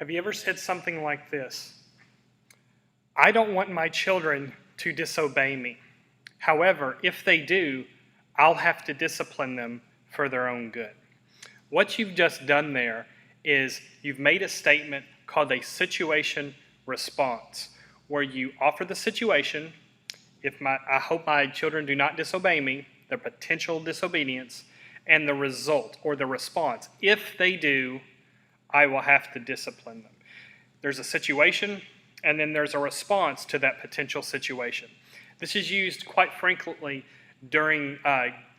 Have you ever said something like this? I don't want my children to disobey me. However, if they do, I'll have to discipline them for their own good. What you've just done there is you've made a statement called a situation response, where you offer the situation, I hope my children do not disobey me, the potential disobedience, and the result or the response. If they do, I will have to discipline them. There's a situation, and then there's a response to that potential situation. This is used quite frequently during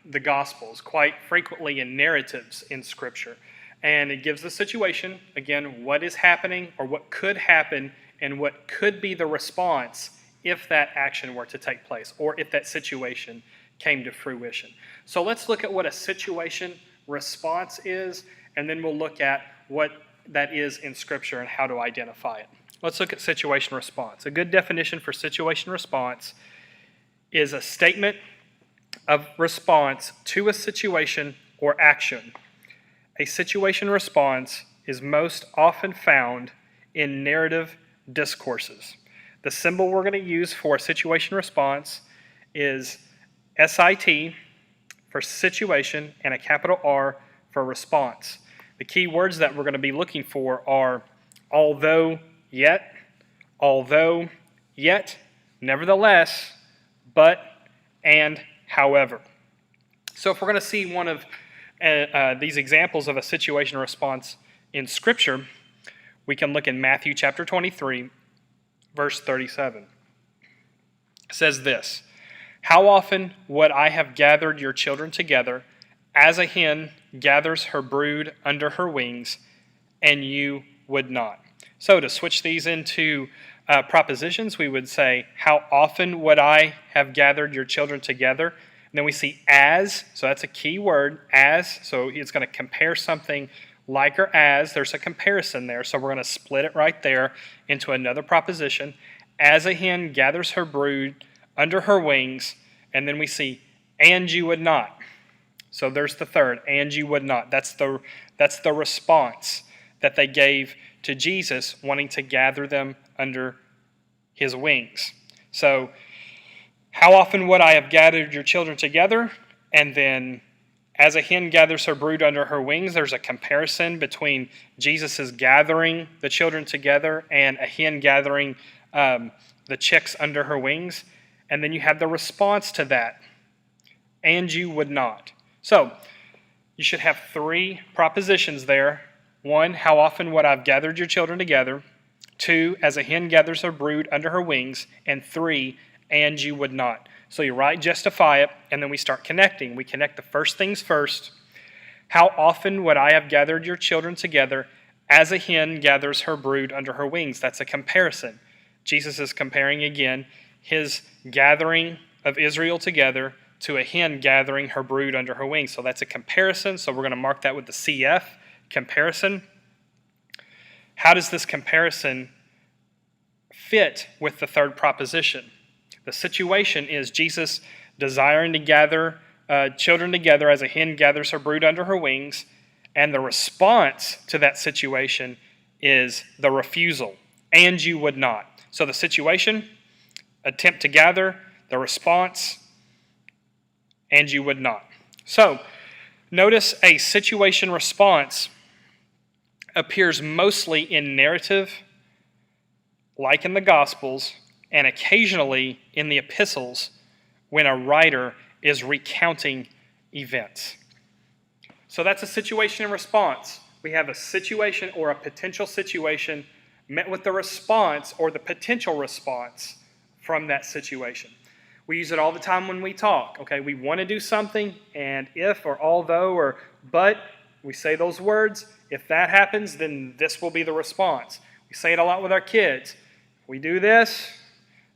the Gospels, quite frequently in narratives in Scripture. And it gives the situation, again, what is happening or what could happen and what could be the response if that action were to take place or if that situation came to fruition. So let's look at what a situation response is, and then we'll look at what that is in Scripture and how to identify it. Let's look at situation response. A good definition for situation response is a statement of response to a situation or action. A situation response is most often found in narrative discourses. The symbol we're going to use for a situation response is SIT for situation and a capital R for response. The key words that we're going to be looking for are although, yet, nevertheless, but, and, however. So if we're going to see one of these examples of a situation response in Scripture, we can look in Matthew chapter 23, verse 37. It says this, "How often would I have gathered your children together, as a hen gathers her brood under her wings, and you would not." So to switch these into propositions, we would say, how often would I have gathered your children together? And then we see as, so that's a key word, as, so it's going to compare something like or as. There's a comparison there, so we're going to split it right there into another proposition. As a hen gathers her brood under her wings, and then we see, and you would not. So there's the third, and you would not. That's the response that they gave to Jesus wanting to gather them under his wings. So, how often would I have gathered your children together? And then, as a hen gathers her brood under her wings, there's a comparison between Jesus' gathering the children together and a hen gathering the chicks under her wings. And then you have the response to that, and you would not. So, you should have three propositions there. One, how often would I have gathered your children together? Two, as a hen gathers her brood under her wings. And three, and you would not. So you write justify it, and then we start connecting. We connect the first things first. How often would I have gathered your children together as a hen gathers her brood under her wings? That's a comparison. Jesus is comparing again his gathering of Israel together to a hen gathering her brood under her wings. So that's a comparison. So we're going to mark that with the CF, comparison. How does this comparison fit with the third proposition? The situation is Jesus desiring to gather children together as a hen gathers her brood under her wings, and the response to that situation is the refusal, and you would not. So the situation, attempt to gather, the response, and you would not. So notice a situation response appears mostly in narrative, like in the Gospels, and occasionally in the epistles when a writer is recounting events. So that's a situation and response. We have a situation or a potential situation met with the response or the potential response from that situation. We use it all the time when we talk. Okay, we want to do something, and if or although or but, we say those words. If that happens, then this will be the response. We say it a lot with our kids. If we do this,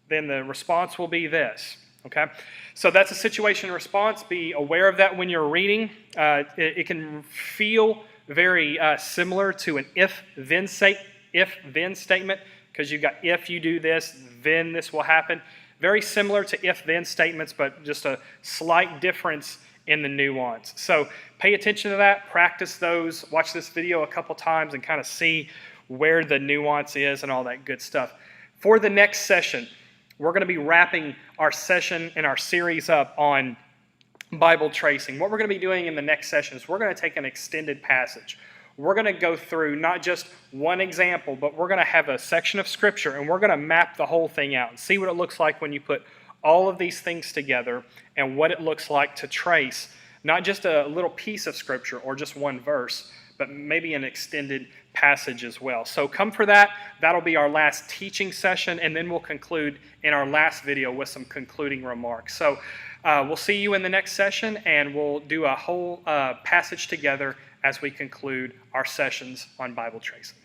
then the response will be this. Okay? So that's a situation response. Be aware of that when you're reading. It can feel very similar to an if-then statement, because you've got if you do this, then this will happen. Very similar to if-then statements, but just a slight difference in the nuance. So pay attention to that, practice those, watch this video a couple times and kind of see where the nuance is and all that good stuff. For the next session, we're going to be wrapping our session and our series up on Bible tracing. What we're going to be doing in the next session is we're going to take an extended passage. We're going to go through not just one example, but we're going to have a section of Scripture, and we're going to map the whole thing out and see what it looks like when you put all of these things together and what it looks like to trace not just a little piece of Scripture or just one verse, but maybe an extended passage as well. So come for that. That'll be our last teaching session, and then we'll conclude in our last video with some concluding remarks. So we'll see you in the next session, and we'll do a whole passage together as we conclude our sessions on Bible tracing.